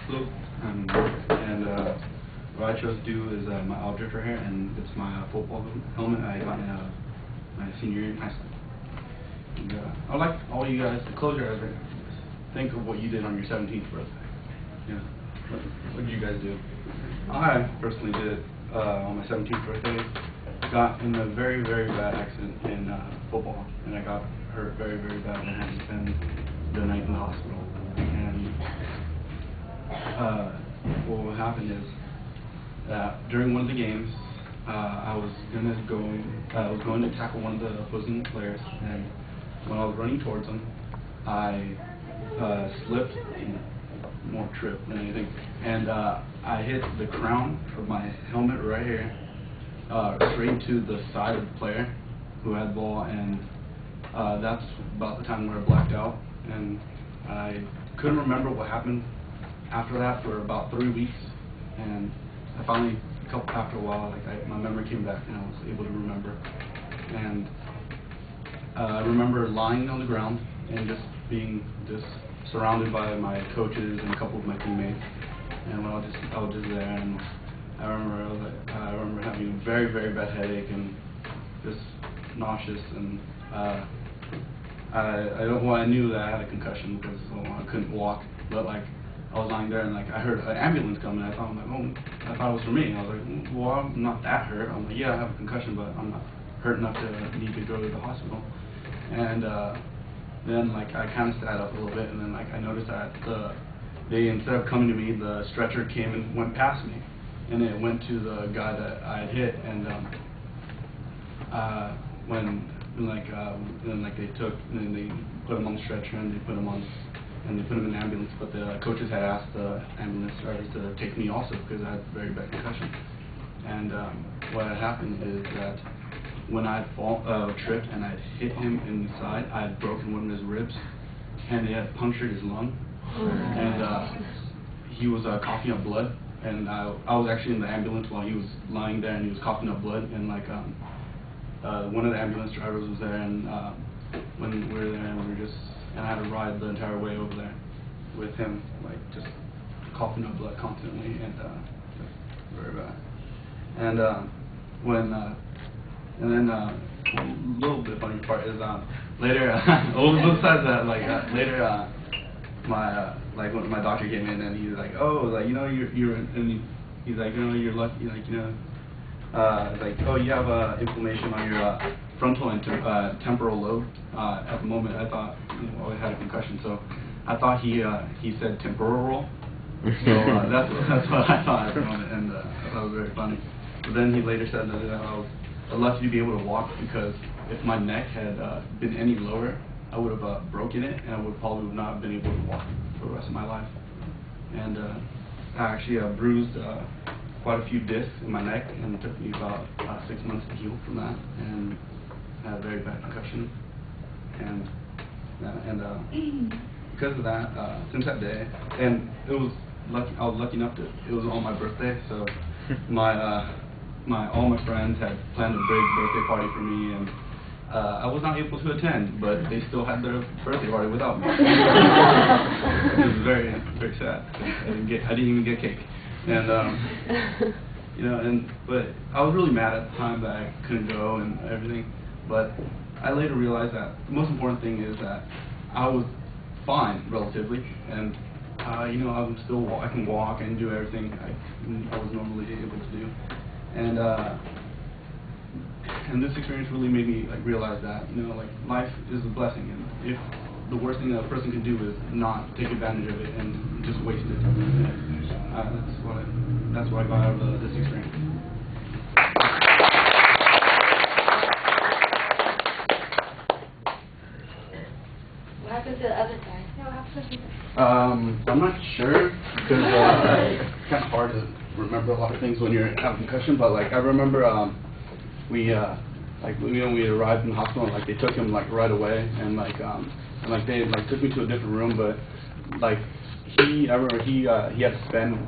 Hello. And what I chose to do is my object right here, and it's my football helmet I got in my senior year in high school. And I'd like all you guys to close your eyes right now. Think of what you did on your 17th birthday. Yeah. What did you guys do? I personally did on my 17th birthday. Got in a very, very bad accident in football, and I got hurt very, very bad, and I had to spend the night in the hospital. And what happened is that during one of the games, I was going to tackle one of the opposing players, and when I was running towards him, I slipped, more trip than anything, and I hit the crown of my helmet right here, straight to the side of the player who had the ball, and that's about the time where I blacked out, and I couldn't remember what happened after that for about 3 weeks, and I finally, after a while, my memory came back and I was able to remember. And I remember lying on the ground and just being surrounded by my coaches and a couple of my teammates, and I was just there, and I remember having a very, very bad headache and just nauseous, and I knew that I had a concussion because I couldn't walk, but I was lying there and I heard an ambulance coming, and I thought it was for me. I was like, well, I'm not that hurt. I'm like, yeah, I have a concussion, but I'm not hurt enough to need to go to the hospital. And then I kind of sat up a little bit, and then I noticed that they, instead of coming to me, the stretcher came and went past me, and it went to the guy that I had hit, and then they put him on the stretcher, and they put him in an ambulance, but the coaches had asked the ambulance drivers to take me also because I had very bad concussion. And what had happened is that when I had tripped and I had hit him in the side, I had broken one of his ribs, and they had punctured his lung, and he was coughing up blood, and I was actually in the ambulance while he was lying there, and he was coughing up blood, and one of the ambulance drivers was there, and when we were there, and I had to ride the entire way over there with him, just coughing up blood constantly, and very bad. And then a little bit funny part is later, besides that, later when my doctor came in, and he's like, oh, you're and he's like, you're lucky, oh, you have inflammation on your frontal and temporal lobe. At the moment, I thought, I had a concussion, so I thought he said temporal. So that's what I thought at the moment, and I thought it was very funny. But then he later said that I was lucky to be able to walk, because if my neck had been any lower, I would have broken it, and I would probably not been able to walk for the rest of my life. And I actually bruised quite a few discs in my neck, and it took me about 6 months to heal from that, and I had a very bad concussion. And because of that, since that day, and I was lucky enough to, it was on my birthday, so all my friends had planned a big birthday party for me, and I was not able to attend, but they still had their birthday party without me. It was very, very sad. I didn't even get cake, and but I was really mad at the time that I couldn't go and everything. But I later realized that the most important thing is that I was fine relatively, and I can walk and do everything I was normally able to do, and this experience really made me realize that life is a blessing, and if the worst thing that a person can do is not take advantage of it and just waste it, that's what I got out of this experience. What happened to the other guy? I'm not sure, because it's kind of hard to remember a lot of things when you're having a concussion, but I remember we arrived in the hospital, and they took him right away, and they took me to a different room, but I remember he had to spend